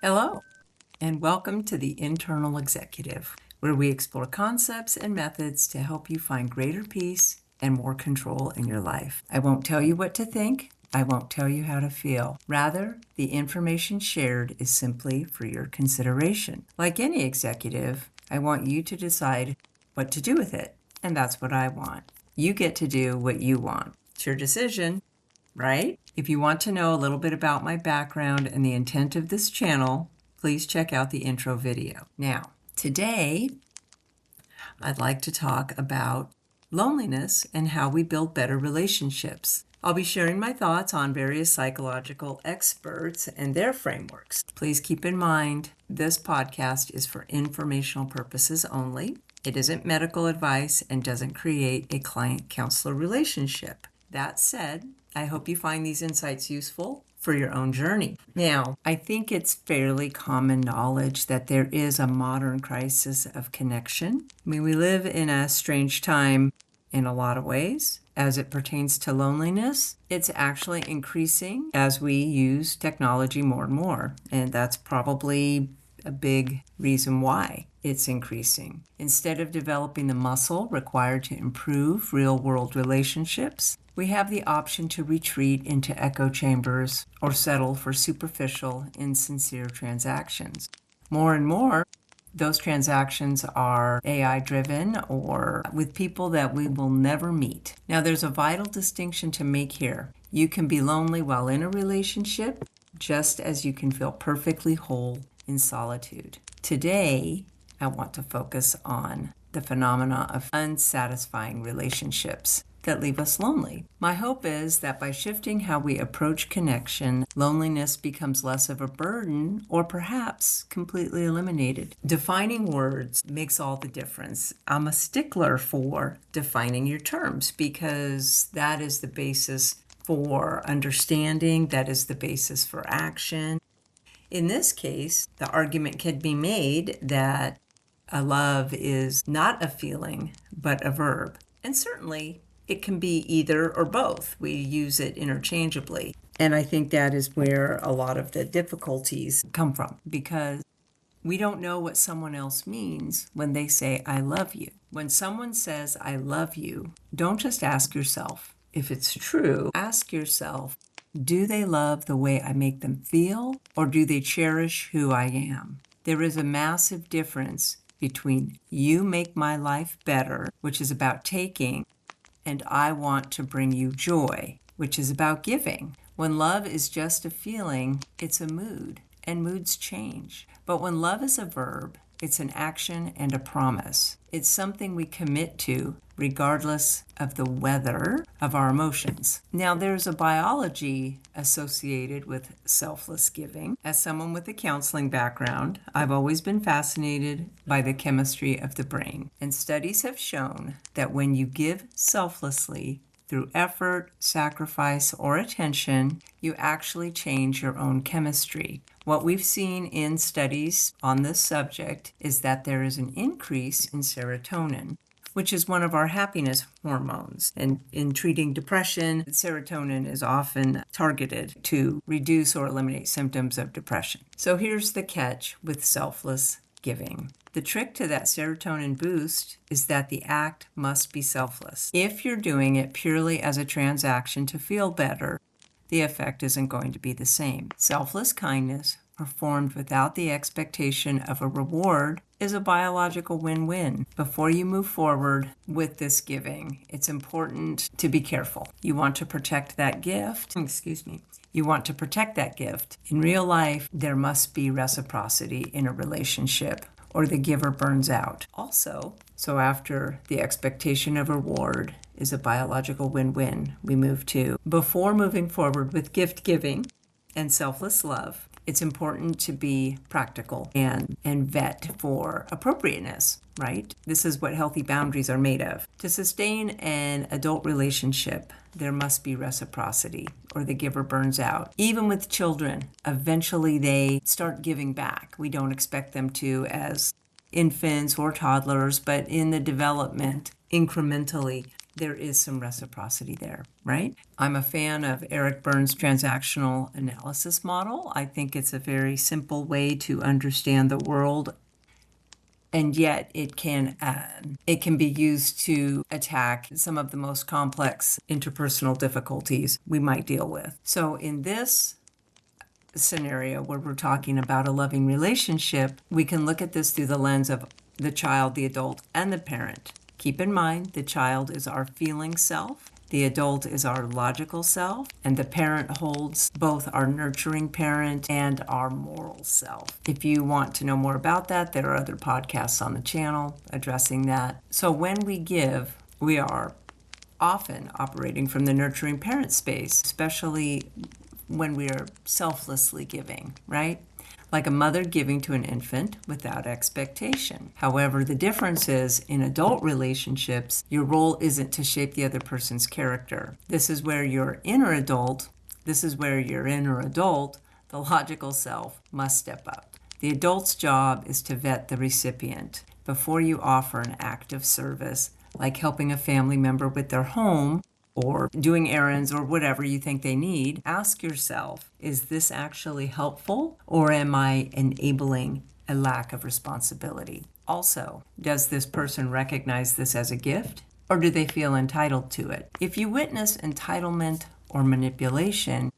Hello, and welcome to the Internal Executive, where we explore concepts and methods to help you find greater peace and more control in your life. I won't tell you what to think. I won't tell you how to feel. Rather, the information shared is simply for your consideration. Like any executive, I want you to decide what to do with it, and that's what I want. You get to do what you want. It's your decision, right? If you want to know a little bit about my background and the intent of this channel, please check out the intro video. Now, today, I'd like to talk about loneliness and how we build better relationships. I'll be sharing my thoughts on various psychological experts and their frameworks. Please keep in mind, this podcast is for informational purposes only. It isn't medical advice and doesn't create a client-counselor relationship. That said, I hope you find these insights useful for your own journey. Now, I think it's fairly common knowledge that there is a modern crisis of connection. I mean, we live in a strange time in a lot of ways. As it pertains to loneliness, it's actually increasing as we use technology more and more. And that's probably a big reason why it's increasing. Instead of developing the muscle required to improve real-world relationships, we have the option to retreat into echo chambers or settle for superficial, insincere transactions. More and more, those transactions are AI-driven or with people that we will never meet. Now, there's a vital distinction to make here. You can be lonely while in a relationship, just as you can feel perfectly whole in solitude. Today, I want to focus on the phenomena of unsatisfying relationships that leave us lonely. My hope is that by shifting how we approach connection, loneliness becomes less of a burden or perhaps completely eliminated. Defining words makes all the difference. I'm a stickler for defining your terms because that is the basis for understanding, that is the basis for action. In this case, the argument can be made that a love is not a feeling, but a verb. And certainly, it can be either or both. We use it interchangeably. And I think that is where a lot of the difficulties come from because we don't know what someone else means when they say, I love you. When someone says, I love you, don't just ask yourself if it's true. Ask yourself, do they love the way I make them feel, or do they cherish who I am? There is a massive difference between you make my life better, which is about taking, and I want to bring you joy, which is about giving. When love is just a feeling, it's a mood, and moods change. But when love is a verb, it's an action and a promise. It's something we commit to regardless of the weather of our emotions. Now, there's a biology associated with selfless giving. As someone with a counseling background, I've always been fascinated by the chemistry of the brain. And studies have shown that when you give selflessly, through effort, sacrifice, or attention, you actually change your own chemistry. What we've seen in studies on this subject is that there is an increase in serotonin, which is one of our happiness hormones. And in treating depression, serotonin is often targeted to reduce or eliminate symptoms of depression. So here's the catch with selfless giving. The trick to that serotonin boost is that the act must be selfless. If you're doing it purely as a transaction to feel better, the effect isn't going to be the same. Selfless kindness, performed without the expectation of a reward, is a biological win-win. Before you move forward with this giving, it's important to be careful. You want to protect that gift. You want to protect that gift. In real life, there must be reciprocity in a relationship, or the giver burns out. Also, so after the expectation of reward is a biological win-win, we move to, before moving forward with gift giving and selfless love, it's important to be practical and vet for appropriateness, right? This is what healthy boundaries are made of. To sustain an adult relationship, there must be reciprocity or the giver burns out. Even with children, eventually they start giving back. We don't expect them to as infants or toddlers, but in the development, incrementally, there is some reciprocity there, right? I'm a fan of Eric Berne's transactional analysis model. I think it's a very simple way to understand the world, and yet it can be used to attack some of the most complex interpersonal difficulties we might deal with. So in this scenario where we're talking about a loving relationship, we can look at this through the lens of the child, the adult, and the parent. Keep in mind, the child is our feeling self, the adult is our logical self, and the parent holds both our nurturing parent and our moral self. If you want to know more about that, there are other podcasts on the channel addressing that. So when we give, we are often operating from the nurturing parent space, especially when we are selflessly giving, right? Like a mother giving to an infant without expectation. However, the difference is in adult relationships, your role isn't to shape the other person's character. This is where your inner adult, the logical self, must step up. The adult's job is to vet the recipient before you offer an act of service, like helping a family member with their home or doing errands or whatever you think they need. Ask yourself, is this actually helpful, or am I enabling a lack of responsibility? Also, does this person recognize this as a gift, or do they feel entitled to it? If you witness entitlement or manipulation,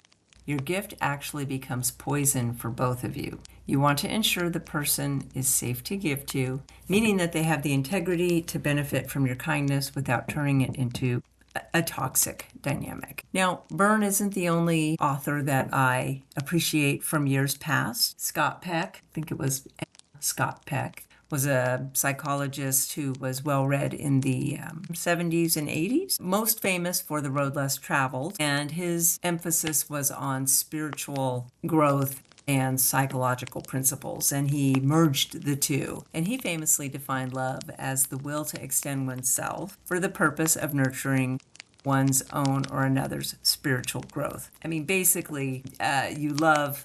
your gift actually becomes poison for both of you. You want to ensure the person is safe to give to, meaning that they have the integrity to benefit from your kindness without turning it into a toxic dynamic. Now, Berne isn't the only author that I appreciate from years past. Scott Peck, I think it was Scott Peck, was a psychologist who was well read in the 70s and 80s, most famous for The Road Less Traveled, and his emphasis was on spiritual growth and psychological principles, and he merged the two. And he famously defined love as the will to extend oneself for the purpose of nurturing one's own or another's spiritual growth. I mean, basically, you love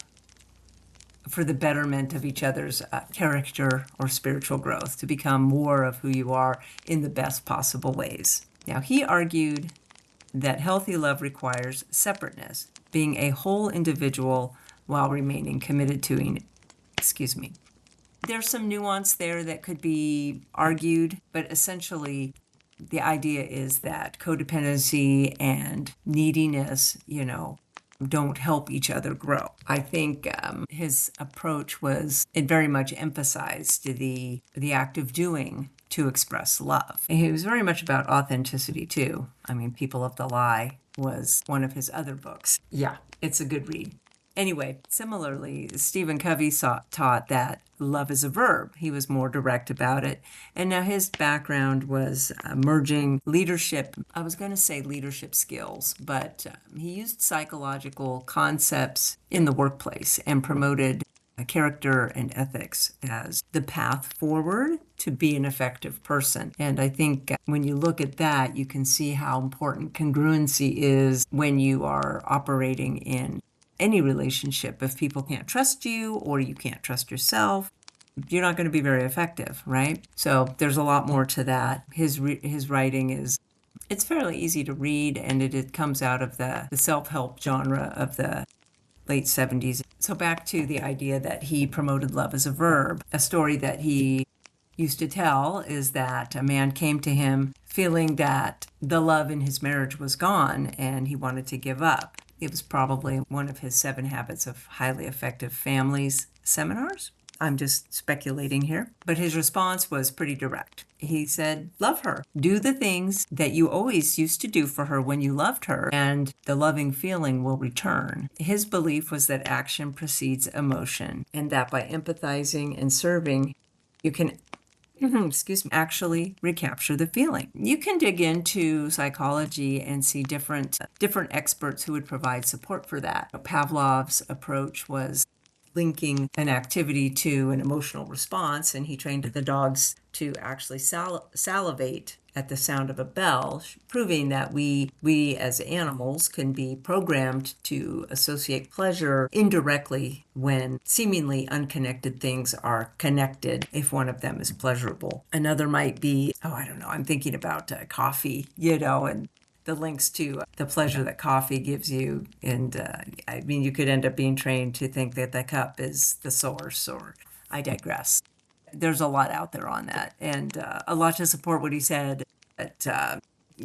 for the betterment of each other's character or spiritual growth, to become more of who you are in the best possible ways. Now, he argued that healthy love requires separateness, being a whole individual while remaining committed to, There's some nuance there that could be argued, but essentially the idea is that codependency and neediness, don't help each other grow. I think his approach it very much emphasized the act of doing to express love. He was very much about authenticity too. I mean, People of the Lie was one of his other books. Yeah, it's a good read. Anyway, similarly, Stephen Covey taught that love is a verb. He was more direct about it. And now his background was merging leadership, I was going to say leadership skills, but he used psychological concepts in the workplace and promoted character and ethics as the path forward to be an effective person. And I think when you look at that, you can see how important congruency is when you are operating in any relationship. If people can't trust you or you can't trust yourself, you're not going to be very effective, right? So there's a lot more to that. His writing it's fairly easy to read, and it comes out of the self-help genre of the late 70s. So back to the idea that he promoted love as a verb. A story that he used to tell is that a man came to him feeling that the love in his marriage was gone and he wanted to give up. It was probably one of his 7 Habits of Highly Effective Families seminars. I'm just speculating here. But his response was pretty direct. He said, love her. Do the things that you always used to do for her when you loved her, and the loving feeling will return. His belief was that action precedes emotion, and that by empathizing and serving, you can actually recapture the feeling. You can dig into psychology and see different experts who would provide support for that. Pavlov's approach was linking an activity to an emotional response, and he trained the dogs to actually salivate at the sound of a bell, proving that we as animals can be programmed to associate pleasure indirectly when seemingly unconnected things are connected if one of them is pleasurable. Another might be, I don't know, I'm thinking about coffee, and the links to the pleasure that coffee gives you. And I mean, you could end up being trained to think that the cup is the source, or I digress. There's a lot out there on that, and a lot to support what he said. But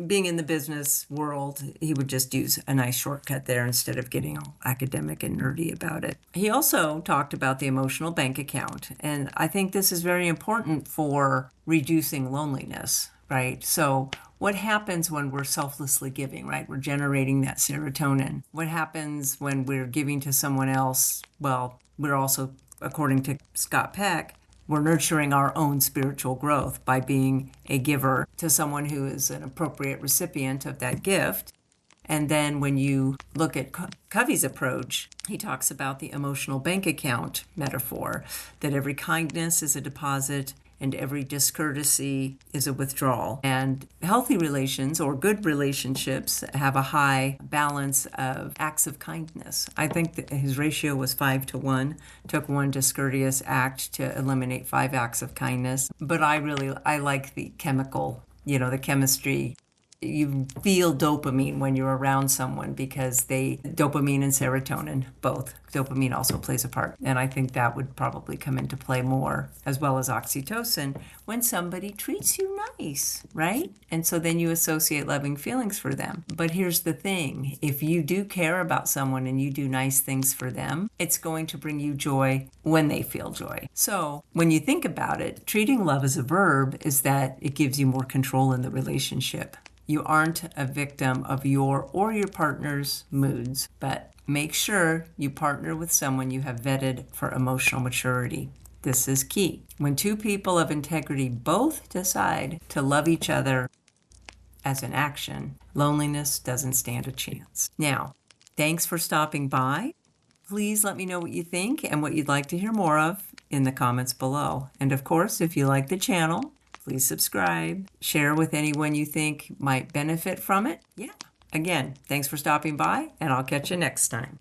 being in the business world, he would just use a nice shortcut there instead of getting all academic and nerdy about it. He also talked about the emotional bank account, and I think this is very important for reducing loneliness, right? So what happens when we're selflessly giving, right? We're generating that serotonin. What happens when we're giving to someone else? Well, we're also, according to Scott Peck, we're nurturing our own spiritual growth by being a giver to someone who is an appropriate recipient of that gift. And then when you look at Covey's approach, he talks about the emotional bank account metaphor, that every kindness is a deposit and every discourtesy is a withdrawal. And healthy relations or good relationships have a high balance of acts of kindness. I think that his ratio was 5-1. Took one discourteous act to eliminate 5 acts of kindness. But I like the chemical, the chemistry. You feel dopamine when you're around someone because dopamine and serotonin, both. Dopamine also plays a part. And I think that would probably come into play more, as well as oxytocin, when somebody treats you nice, right? And so then you associate loving feelings for them. But here's the thing. If you do care about someone and you do nice things for them, it's going to bring you joy when they feel joy. So when you think about it, treating love as a verb is that it gives you more control in the relationship. You aren't a victim of your or your partner's moods, but make sure you partner with someone you have vetted for emotional maturity. This is key. When two people of integrity both decide to love each other as an action, loneliness doesn't stand a chance. Now, thanks for stopping by. Please let me know what you think and what you'd like to hear more of in the comments below. And of course, if you like the channel, please subscribe, share with anyone you think might benefit from it. Yeah. Again, thanks for stopping by, and I'll catch you next time.